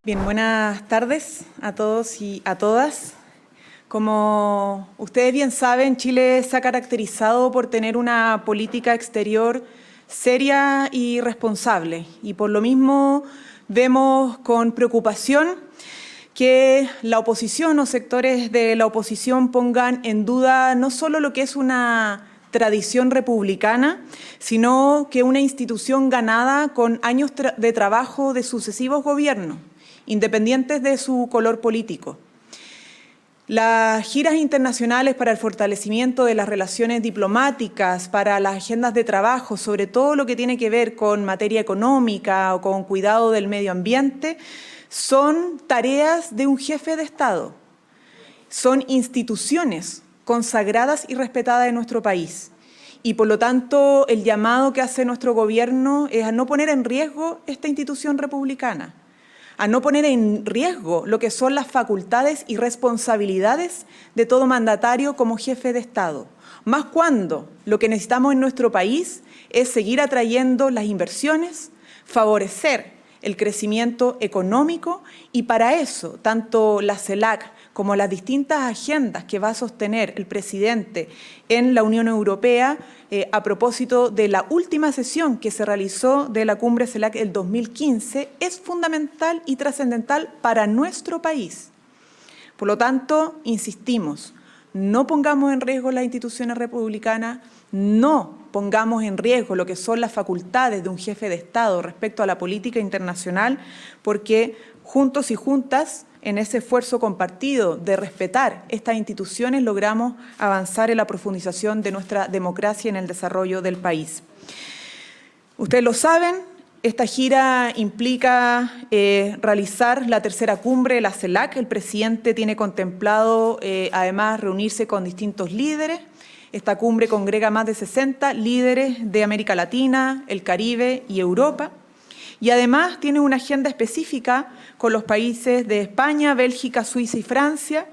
Bien, buenas tardes a todos y a todas. Como ustedes bien saben, Chile se ha caracterizado por tener una política exterior seria y responsable, y por lo mismo vemos con preocupación que la oposición o sectores de la oposición pongan en duda no solo lo que es una tradición republicana, sino que una institución ganada con años de trabajo de sucesivos gobiernos, independientes de su color político. Las giras internacionales para el fortalecimiento de las relaciones diplomáticas, para las agendas de trabajo, sobre todo lo que tiene que ver con materia económica o con cuidado del medio ambiente, son tareas de un jefe de Estado. Son instituciones consagradas y respetadas en nuestro país. Y por lo tanto, el llamado que hace nuestro gobierno es a no poner en riesgo esta institución republicana, a no poner en riesgo lo que son las facultades y responsabilidades de todo mandatario como jefe de Estado. Más cuando lo que necesitamos en nuestro país es seguir atrayendo las inversiones, favorecer el crecimiento económico, y para eso tanto la CELAC como las distintas agendas que va a sostener el presidente en la Unión Europea, a propósito de la última sesión que se realizó de la cumbre CELAC del 2015, es fundamental y trascendental para nuestro país. Por lo tanto, insistimos, no pongamos en riesgo las instituciones republicanas, no pongamos en riesgo lo que son las facultades de un jefe de Estado respecto a la política internacional, porque juntos y juntas, en ese esfuerzo compartido de respetar estas instituciones, logramos avanzar en la profundización de nuestra democracia y en el desarrollo del país. Ustedes lo saben, esta gira implica realizar la tercera cumbre de la CELAC. El presidente tiene contemplado además reunirse con distintos líderes. Esta cumbre congrega más de 60 líderes de América Latina, el Caribe y Europa. Y además tiene una agenda específica con los países de España, Bélgica, Suiza y Francia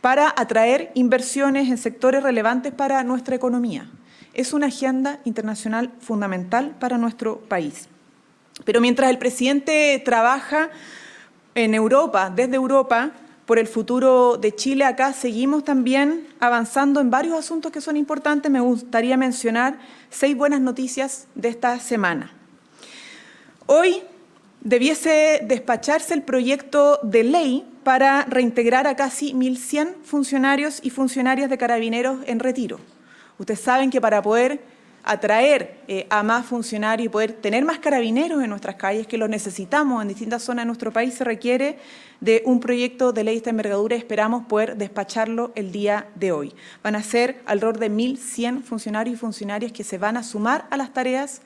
para atraer inversiones en sectores relevantes para nuestra economía. Es una agenda internacional fundamental para nuestro país. Pero mientras el presidente trabaja en Europa, desde Europa, por el futuro de Chile, acá seguimos también avanzando en varios asuntos que son importantes. Me gustaría mencionar 6 buenas noticias de esta semana. Hoy debiese despacharse el proyecto de ley para reintegrar a casi 1.100 funcionarios y funcionarias de Carabineros en retiro. Ustedes saben que para poder atraer a más funcionarios y poder tener más carabineros en nuestras calles, que los necesitamos en distintas zonas de nuestro país, se requiere de un proyecto de ley de esta envergadura y esperamos poder despacharlo el día de hoy. Van a ser alrededor de 1.100 funcionarios y funcionarias que se van a sumar a las tareas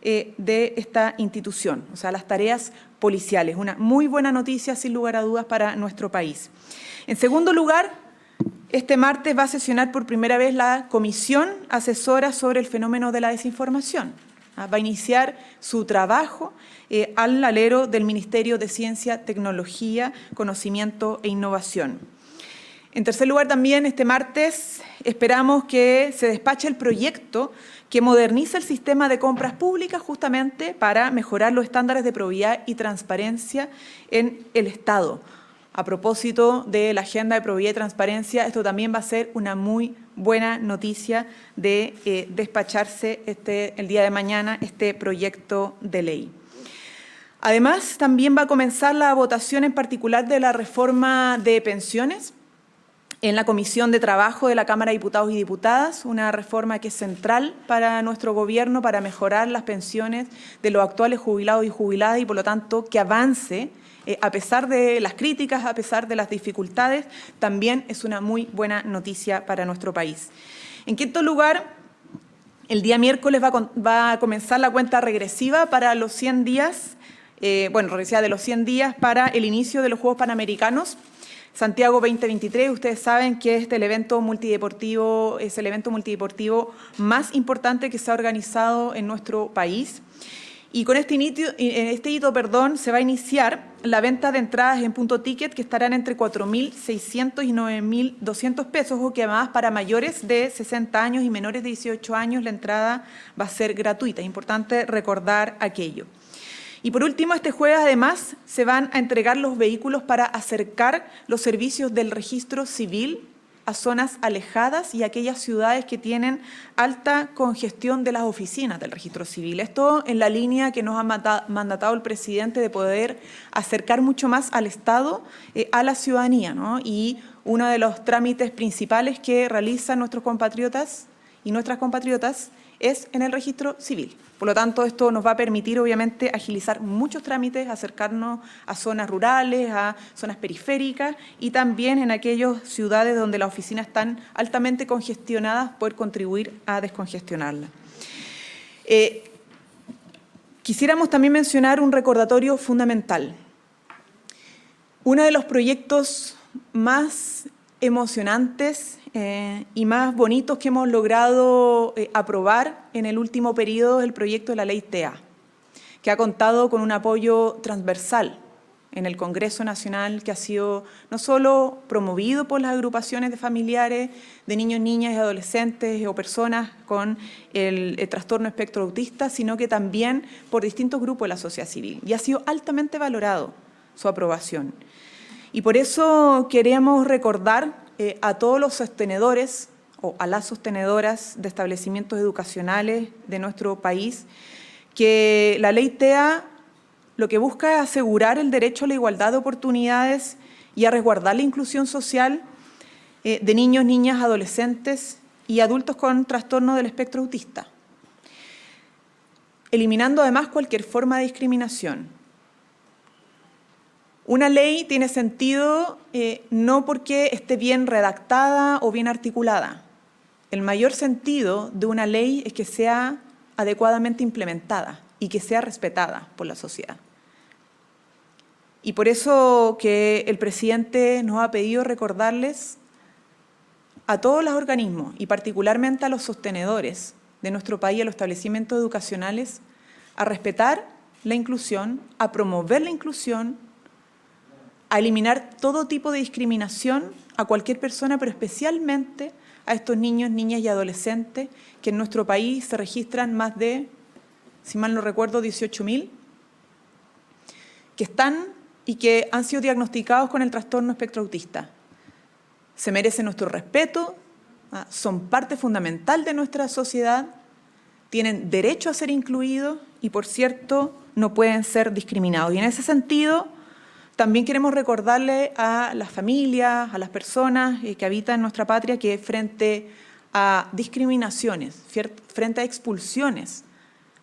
de esta institución, o sea, las tareas policiales. Una muy buena noticia, sin lugar a dudas, para nuestro país. En segundo lugar, este martes va a sesionar por primera vez la Comisión Asesora sobre el Fenómeno de la Desinformación. Va a iniciar su trabajo al alero del Ministerio de Ciencia, Tecnología, Conocimiento e Innovación. En tercer lugar, también este martes esperamos que se despache el proyecto que moderniza el sistema de compras públicas justamente para mejorar los estándares de probidad y transparencia en el Estado. A propósito de la agenda de probidad y transparencia, esto también va a ser una muy buena noticia de despacharse el día de mañana este proyecto de ley. Además, también va a comenzar la votación en particular de la reforma de pensiones en la Comisión de Trabajo de la Cámara de Diputados y Diputadas, una reforma que es central para nuestro gobierno para mejorar las pensiones de los actuales jubilados y jubiladas y, por lo tanto, que avance, a pesar de las críticas, a pesar de las dificultades, también es una muy buena noticia para nuestro país. En quinto lugar, el día miércoles va a comenzar la cuenta regresiva para los 100 días, regresiva de los 100 días para el inicio de los Juegos Panamericanos Santiago 2023. Ustedes saben que es el evento multideportivo más importante que se ha organizado en nuestro país. Y con este hito, se va a iniciar la venta de entradas en punto ticket, que estarán entre 4.600 y 9.200 pesos, o que además para mayores de 60 años y menores de 18 años la entrada va a ser gratuita. Es importante recordar aquello. Y por último, este jueves además se van a entregar los vehículos para acercar los servicios del registro civil a zonas alejadas y a aquellas ciudades que tienen alta congestión de las oficinas del registro civil. Esto en la línea que nos ha mandatado el presidente de poder acercar mucho más al Estado a la ciudadanía, ¿no? Y uno de los trámites principales que realizan nuestros compatriotas y nuestras compatriotas es en el registro civil. Por lo tanto, esto nos va a permitir, obviamente, agilizar muchos trámites, acercarnos a zonas rurales, a zonas periféricas y también en aquellas ciudades donde las oficinas están altamente congestionadas, poder contribuir a descongestionarlas. Quisiéramos también mencionar un recordatorio fundamental. Uno de los proyectos más emocionantes y más bonitos que hemos logrado aprobar en el último periodo es el proyecto de la Ley TEA, que ha contado con un apoyo transversal en el Congreso Nacional, que ha sido no solo promovido por las agrupaciones de familiares de niños, niñas y adolescentes o personas con el trastorno espectro autista, sino que también por distintos grupos de la sociedad civil, y ha sido altamente valorado su aprobación. Y por eso queremos recordar a todos los sostenedores o a las sostenedoras de establecimientos educacionales de nuestro país que la Ley TEA lo que busca es asegurar el derecho a la igualdad de oportunidades y a resguardar la inclusión social de niños, niñas, adolescentes y adultos con trastorno del espectro autista, eliminando además cualquier forma de discriminación. Una ley tiene sentido no porque esté bien redactada o bien articulada. El mayor sentido de una ley es que sea adecuadamente implementada y que sea respetada por la sociedad. Y por eso que el presidente nos ha pedido recordarles a todos los organismos y particularmente a los sostenedores de nuestro país, a los establecimientos educacionales, a respetar la inclusión, a promover la inclusión, a eliminar todo tipo de discriminación a cualquier persona, pero especialmente a estos niños, niñas y adolescentes que en nuestro país se registran más de, si mal no recuerdo, 18.000, que están y que han sido diagnosticados con el trastorno espectro autista. Se merecen nuestro respeto, son parte fundamental de nuestra sociedad, tienen derecho a ser incluidos y, por cierto, no pueden ser discriminados. Y en ese sentido, también queremos recordarle a las familias, a las personas que habitan en nuestra patria que frente a discriminaciones, frente a expulsiones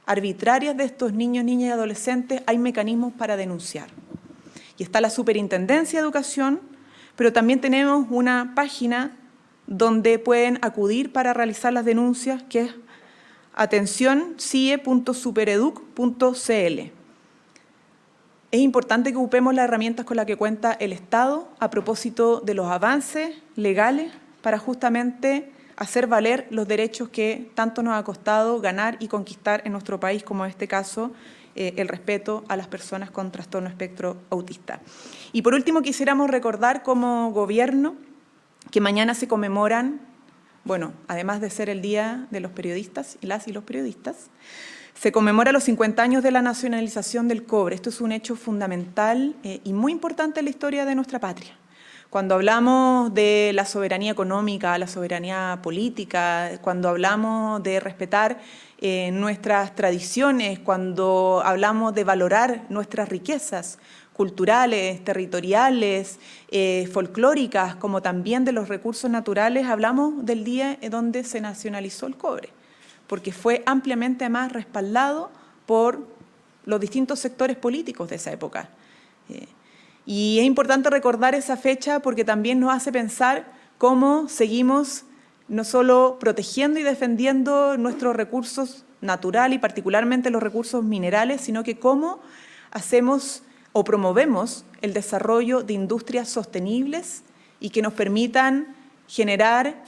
arbitrarias de estos niños, niñas y adolescentes, hay mecanismos para denunciar. Y está la Superintendencia de Educación, pero también tenemos una página donde pueden acudir para realizar las denuncias, que es atencioncie.supereduc.cl. Es importante que ocupemos las herramientas con las que cuenta el Estado a propósito de los avances legales para justamente hacer valer los derechos que tanto nos ha costado ganar y conquistar en nuestro país, como en este caso el respeto a las personas con trastorno espectro autista. Y por último quisiéramos recordar como gobierno que mañana se conmemoran, bueno, además de ser el Día de los Periodistas y las y los periodistas, se conmemora los 50 años de la nacionalización del cobre. Esto es un hecho fundamental y muy importante en la historia de nuestra patria. Cuando hablamos de la soberanía económica, la soberanía política, cuando hablamos de respetar nuestras tradiciones, cuando hablamos de valorar nuestras riquezas culturales, territoriales, folclóricas, como también de los recursos naturales, hablamos del día en donde se nacionalizó el cobre, porque fue ampliamente además respaldado por los distintos sectores políticos de esa época. Y es importante recordar esa fecha porque también nos hace pensar cómo seguimos no solo protegiendo y defendiendo nuestros recursos naturales y particularmente los recursos minerales, sino que cómo hacemos o promovemos el desarrollo de industrias sostenibles y que nos permitan generar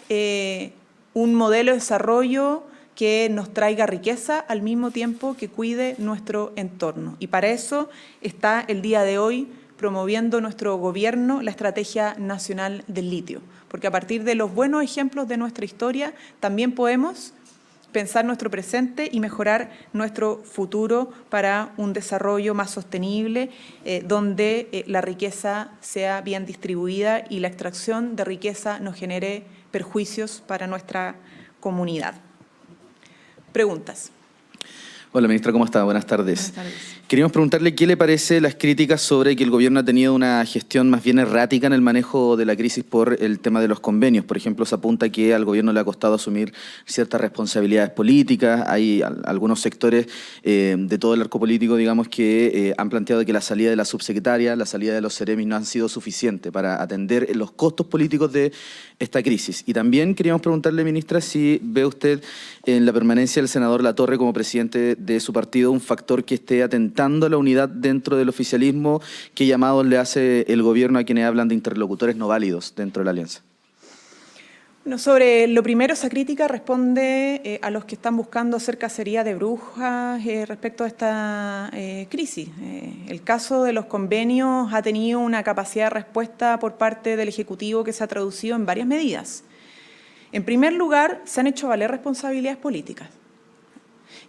un modelo de desarrollo que nos traiga riqueza al mismo tiempo que cuide nuestro entorno. Y para eso está el día de hoy promoviendo nuestro gobierno la Estrategia Nacional del Litio, porque a partir de los buenos ejemplos de nuestra historia también podemos pensar nuestro presente y mejorar nuestro futuro para un desarrollo más sostenible, donde la riqueza sea bien distribuida y la extracción de riqueza no genere perjuicios para nuestra comunidad. Preguntas. Hola, ministra, ¿cómo está? Buenas tardes. Buenas tardes. Queríamos preguntarle qué le parece las críticas sobre que el gobierno ha tenido una gestión más bien errática en el manejo de la crisis por el tema de los convenios. Por ejemplo, se apunta que al gobierno le ha costado asumir ciertas responsabilidades políticas. Hay algunos sectores de todo el arco político, digamos, que han planteado que la salida de la subsecretaria, la salida de los seremis no han sido suficientes para atender los costos políticos de esta crisis. Y también queríamos preguntarle, ministra, si ve usted en la permanencia del senador Latorre como presidente de su partido un factor que esté atentando a la unidad dentro del oficialismo. ¿Qué llamados le hace el gobierno a quienes hablan de interlocutores no válidos dentro de la alianza? Bueno, sobre lo primero, esa crítica responde a los que están buscando hacer cacería de brujas respecto a esta crisis. El caso de los convenios ha tenido una capacidad de respuesta por parte del Ejecutivo que se ha traducido en varias medidas. En primer lugar, se han hecho valer responsabilidades políticas.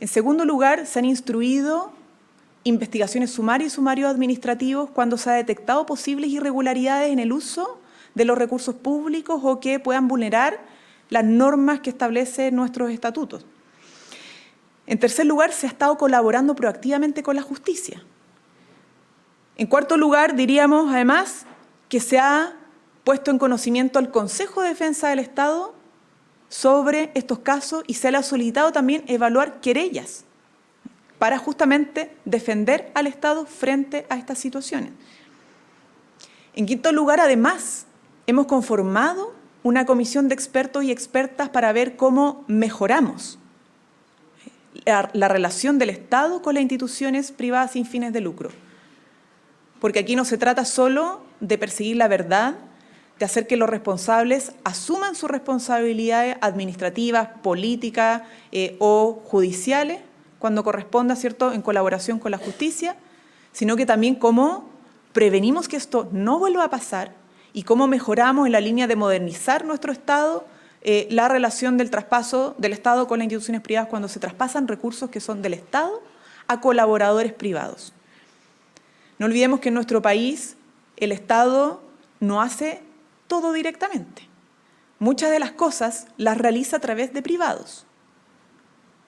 En segundo lugar, se han instruido investigaciones sumarias y sumarios administrativos cuando se ha detectado posibles irregularidades en el uso de los recursos públicos o que puedan vulnerar las normas que establecen nuestros estatutos. En tercer lugar, se ha estado colaborando proactivamente con la justicia. En cuarto lugar, diríamos además que se ha puesto en conocimiento al Consejo de Defensa del Estado sobre estos casos y se le ha solicitado también evaluar querellas para justamente defender al Estado frente a estas situaciones. En quinto lugar, además, hemos conformado una comisión de expertos y expertas para ver cómo mejoramos la relación del Estado con las instituciones privadas sin fines de lucro. Porque aquí no se trata solo de perseguir la verdad, de hacer que los responsables asuman sus responsabilidades administrativas, políticas o judiciales, cuando corresponda, ¿cierto?, en colaboración con la justicia, sino que también cómo prevenimos que esto no vuelva a pasar y cómo mejoramos en la línea de modernizar nuestro Estado la relación del traspaso del Estado con las instituciones privadas cuando se traspasan recursos que son del Estado a colaboradores privados. No olvidemos que en nuestro país el Estado no hace todo directamente. Muchas de las cosas las realiza a través de privados.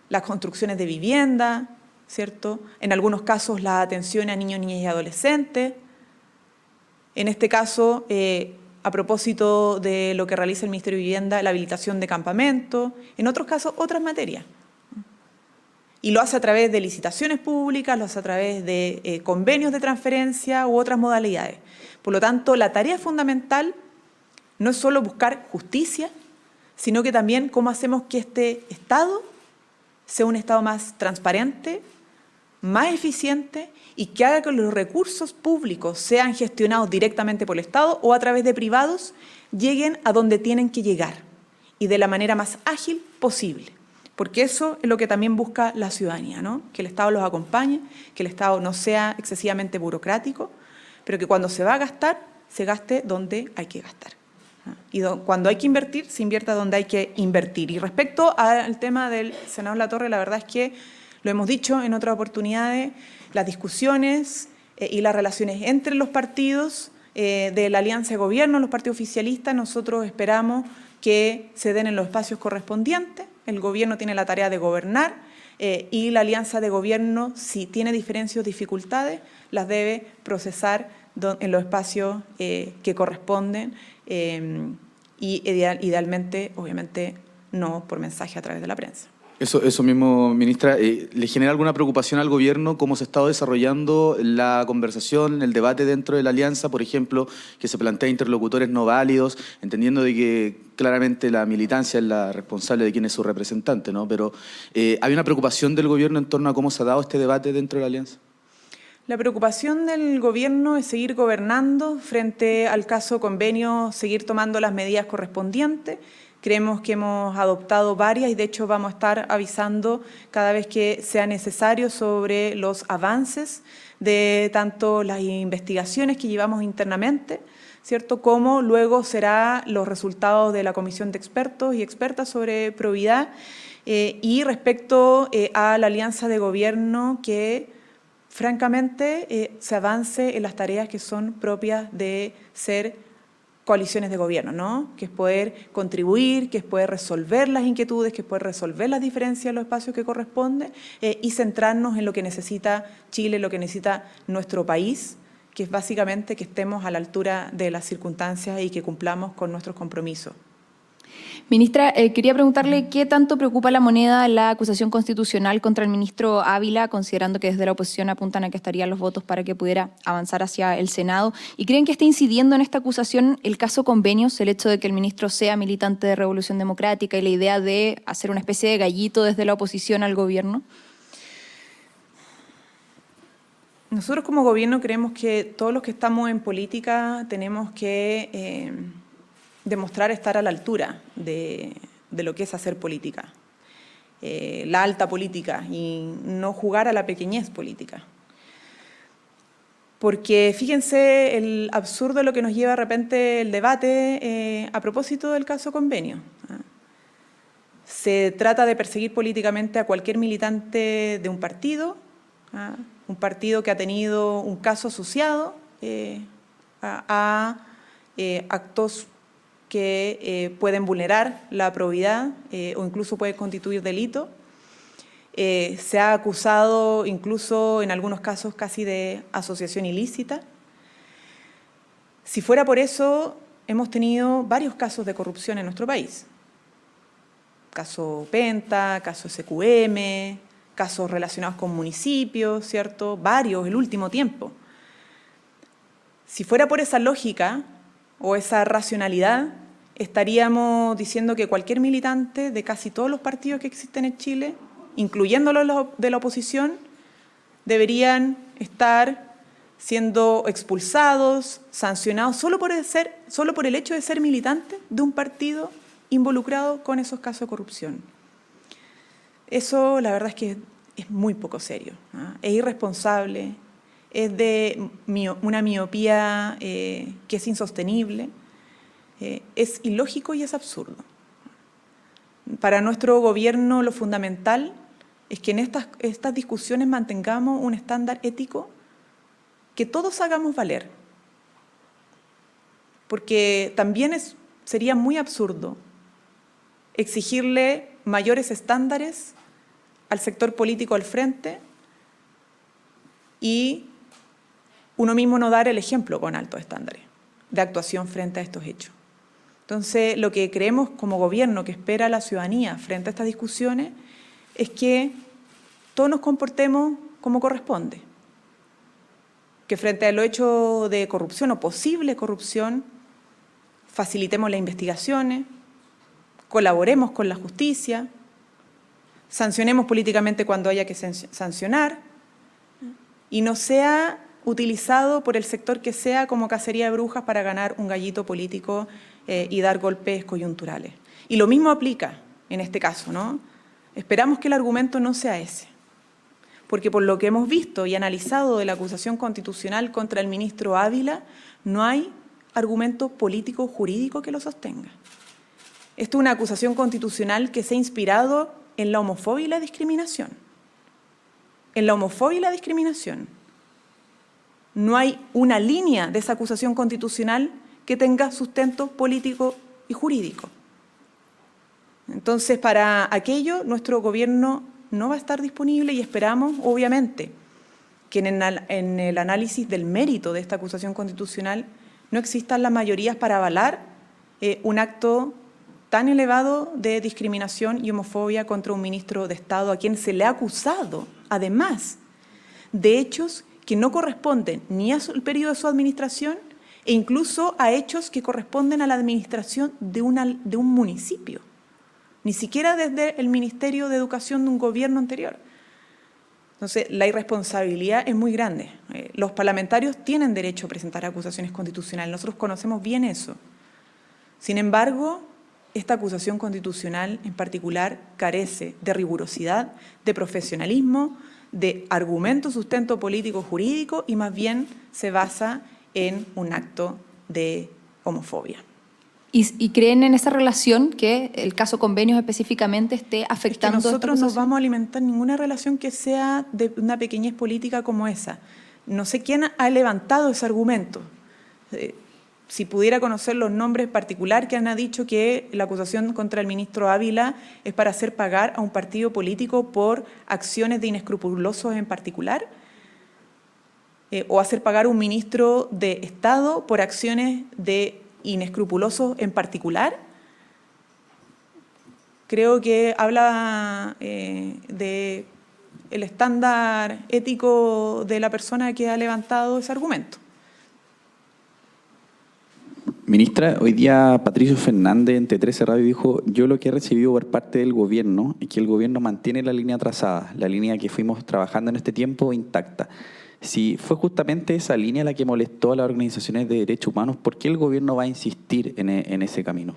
Las construcciones de vivienda, ¿cierto? En algunos casos la atención a niños, niñas y adolescentes. En este caso, a propósito de lo que realiza el Ministerio de Vivienda, la habilitación de campamentos. En otros casos, otras materias. Y lo hace a través de licitaciones públicas, lo hace a través de convenios de transferencia u otras modalidades. Por lo tanto, la tarea fundamental no es solo buscar justicia, sino que también cómo hacemos que este Estado sea un Estado más transparente, más eficiente y que haga que los recursos públicos sean gestionados directamente por el Estado o a través de privados, lleguen a donde tienen que llegar y de la manera más ágil posible. Porque eso es lo que también busca la ciudadanía, ¿no? Que el Estado los acompañe, que el Estado no sea excesivamente burocrático, pero que cuando se va a gastar, se gaste donde hay que gastar. Y cuando hay que invertir, se invierta donde hay que invertir. Y respecto al tema del senador Latorre, la verdad es que lo hemos dicho en otras oportunidades, las discusiones y las relaciones entre los partidos de la alianza de gobierno, los partidos oficialistas, nosotros esperamos que se den en los espacios correspondientes. El gobierno tiene la tarea de gobernar y la alianza de gobierno, si tiene diferencias o dificultades, las debe procesar en los espacios que corresponden y idealmente, obviamente, no por mensaje a través de la prensa. Eso mismo, ministra. ¿Le genera alguna preocupación al gobierno cómo se está desarrollando la conversación, el debate dentro de la alianza, por ejemplo, que se plantea interlocutores no válidos, entendiendo de que claramente la militancia es la responsable de quién es su representante, ¿no? Pero ¿hay una preocupación del gobierno en torno a cómo se ha dado este debate dentro de la alianza? La preocupación del gobierno es seguir gobernando frente al caso convenio, seguir tomando las medidas correspondientes. Creemos que hemos adoptado varias y de hecho vamos a estar avisando cada vez que sea necesario sobre los avances de tanto las investigaciones que llevamos internamente, ¿cierto? Como luego serán los resultados de la comisión de expertos y expertas sobre probidad Y respecto a la alianza de gobierno, que francamente se avance en las tareas que son propias de ser coaliciones de gobierno, ¿no? Que es poder contribuir, que es poder resolver las inquietudes, que es poder resolver las diferencias en los espacios que corresponden y centrarnos en lo que necesita Chile, lo que necesita nuestro país, que es básicamente que estemos a la altura de las circunstancias y que cumplamos con nuestros compromisos. Ministra, quería preguntarle qué tanto preocupa la moneda la acusación constitucional contra el ministro Ávila, considerando que desde la oposición apuntan a que estarían los votos para que pudiera avanzar hacia el Senado. ¿Y creen que está incidiendo en esta acusación el caso Convenios, el hecho de que el ministro sea militante de Revolución Democrática y la idea de hacer una especie de gallito desde la oposición al gobierno? Nosotros como gobierno creemos que todos los que estamos en política tenemos que demostrar estar a la altura de lo que es hacer política, la alta política, y no jugar a la pequeñez política. Porque fíjense el absurdo de lo que nos lleva de repente el debate a propósito del caso Convenio. Se trata de perseguir políticamente a cualquier militante de un partido que ha tenido un caso asociado a actos que pueden vulnerar la probidad o incluso pueden constituir delito. Se ha acusado incluso en algunos casos casi de asociación ilícita. Si fuera por eso, hemos tenido varios casos de corrupción en nuestro país. Caso Penta, caso SQM, casos relacionados con municipios, ¿cierto? Varios, el último tiempo. Si fuera por esa lógica o esa racionalidad, estaríamos diciendo que cualquier militante de casi todos los partidos que existen en Chile, incluyendo los de la oposición, deberían estar siendo expulsados, sancionados, solo por el hecho de ser militante de un partido involucrado con esos casos de corrupción. Eso, la verdad es que es muy poco serio, es irresponsable, es de una miopía que es insostenible, es ilógico y es absurdo. Para nuestro gobierno lo fundamental es que en estas discusiones mantengamos un estándar ético que todos hagamos valer, porque también sería muy absurdo exigirle mayores estándares al sector político al frente y uno mismo no dar el ejemplo con altos estándares de actuación frente a estos hechos. Entonces, lo que creemos como gobierno que espera la ciudadanía frente a estas discusiones es que todos nos comportemos como corresponde, que frente a los hechos de corrupción o posible corrupción facilitemos las investigaciones, colaboremos con la justicia, sancionemos políticamente cuando haya que sancionar y no sea utilizado por el sector que sea como cacería de brujas para ganar un gallito político y dar golpes coyunturales. Y lo mismo aplica en este caso, ¿no? Esperamos que el argumento no sea ese, porque por lo que hemos visto y analizado de la acusación constitucional contra el ministro Ávila, no hay argumento político jurídico que lo sostenga. Esto es una acusación constitucional que se ha inspirado en la homofobia y la discriminación. En la homofobia y la discriminación. No hay una línea de esa acusación constitucional que tenga sustento político y jurídico. Entonces, para aquello, nuestro gobierno no va a estar disponible y esperamos, obviamente, que en el análisis del mérito de esta acusación constitucional no existan las mayorías para avalar un acto tan elevado de discriminación y homofobia contra un ministro de Estado a quien se le ha acusado, además, de hechos que no corresponden ni al periodo de su administración e incluso a hechos que corresponden a la administración de un municipio, ni siquiera desde el Ministerio de Educación de un gobierno anterior. Entonces, la irresponsabilidad es muy grande. Los parlamentarios tienen derecho a presentar acusaciones constitucionales, nosotros conocemos bien eso. Sin embargo, esta acusación constitucional en particular carece de rigurosidad, de profesionalismo, de argumento, sustento político, jurídico y más bien se basa en un acto de homofobia. ¿Y creen en esa relación que el caso convenios específicamente esté afectando? Es que nosotros no vamos a alimentar ninguna relación que sea de una pequeñez política como esa. No sé quién ha levantado ese argumento. Si pudiera conocer los nombres particular que han dicho que la acusación contra el ministro Ávila es para hacer pagar a un partido político por acciones de inescrupulosos en particular, o hacer pagar a un ministro de Estado por acciones de inescrupulosos en particular, creo que habla de el estándar ético de la persona que ha levantado ese argumento. Ministra, hoy día Patricio Fernández en T13 Radio dijo: yo lo que he recibido por parte del gobierno es que el gobierno mantiene la línea trazada, la línea que fuimos trabajando en este tiempo intacta. Si fue justamente esa línea la que molestó a las organizaciones de derechos humanos, ¿por qué el gobierno va a insistir en ese camino?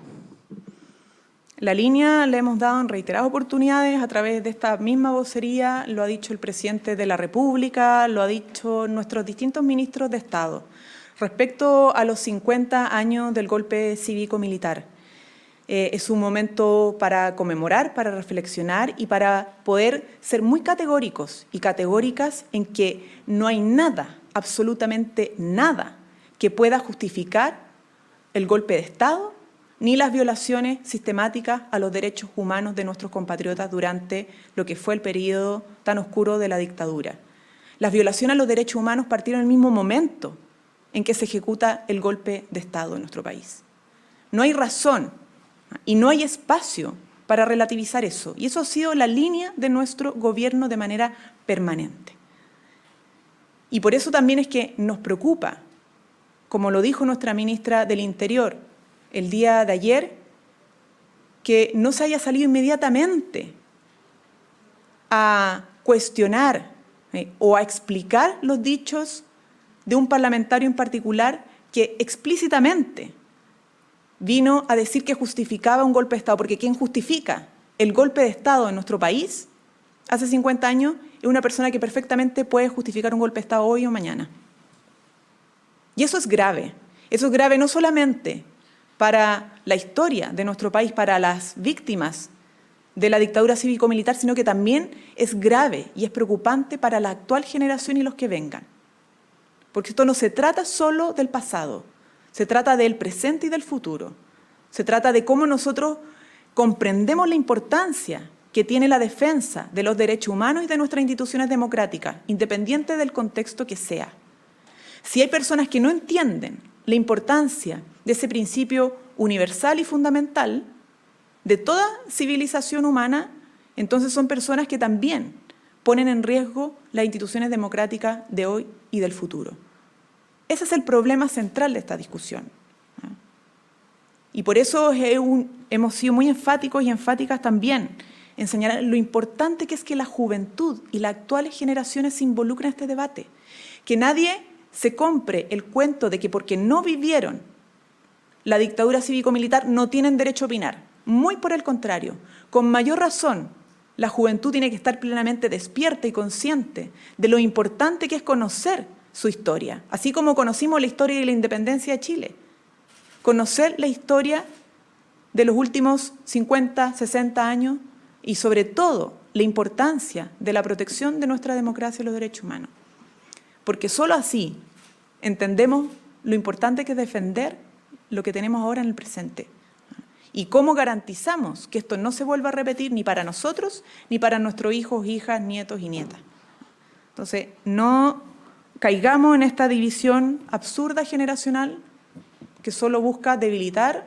La línea la hemos dado en reiteradas oportunidades a través de esta misma vocería, lo ha dicho el presidente de la República, lo ha dicho nuestros distintos ministros de Estado. Respecto a los 50 años del golpe cívico-militar, es un momento para conmemorar, para reflexionar y para poder ser muy categóricos y categóricas en que no hay nada, absolutamente nada, que pueda justificar el golpe de Estado ni las violaciones sistemáticas a los derechos humanos de nuestros compatriotas durante lo que fue el periodo tan oscuro de la dictadura. Las violaciones a los derechos humanos partieron en el mismo momento en que se ejecuta el golpe de Estado en nuestro país. No hay razón y no hay espacio para relativizar eso. Y eso ha sido la línea de nuestro gobierno de manera permanente. Y por eso también es que nos preocupa, como lo dijo nuestra ministra del Interior el día de ayer, que no se haya salido inmediatamente a cuestionar o a explicar los dichos de un parlamentario en particular que explícitamente vino a decir que justificaba un golpe de Estado, porque quien justifica el golpe de Estado en nuestro país hace 50 años es una persona que perfectamente puede justificar un golpe de Estado hoy o mañana. Y eso es grave no solamente para la historia de nuestro país, para las víctimas de la dictadura cívico-militar, sino que también es grave y es preocupante para la actual generación y los que vengan. Porque esto no se trata solo del pasado, se trata del presente y del futuro. Se trata de cómo nosotros comprendemos la importancia que tiene la defensa de los derechos humanos y de nuestras instituciones democráticas, independiente del contexto que sea. Si hay personas que no entienden la importancia de ese principio universal y fundamental de toda civilización humana, entonces son personas que también ponen en riesgo las instituciones democráticas de hoy y del futuro. Ese es el problema central de esta discusión. Y por eso hemos sido muy enfáticos y enfáticas también en señalar lo importante que es que la juventud y las actuales generaciones se involucren en este debate. Que nadie se compre el cuento de que porque no vivieron la dictadura cívico-militar no tienen derecho a opinar. Muy por el contrario, con mayor razón, la juventud tiene que estar plenamente despierta y consciente de lo importante que es conocer su historia, así como conocimos la historia de la independencia de Chile. Conocer la historia de los últimos 50, 60 años y sobre todo la importancia de la protección de nuestra democracia y los derechos humanos. Porque solo así entendemos lo importante que es defender lo que tenemos ahora en el presente. Y cómo garantizamos que esto no se vuelva a repetir ni para nosotros, ni para nuestros hijos, hijas, nietos y nietas. Entonces, no caigamos en esta división absurda generacional que solo busca debilitar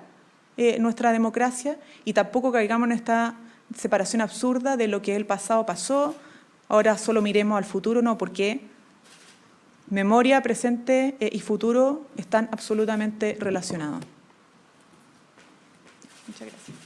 nuestra democracia y tampoco caigamos en esta separación absurda de lo que el pasado pasó, ahora solo miremos al futuro, no, porque memoria, presente y futuro están absolutamente relacionados. Muchas gracias.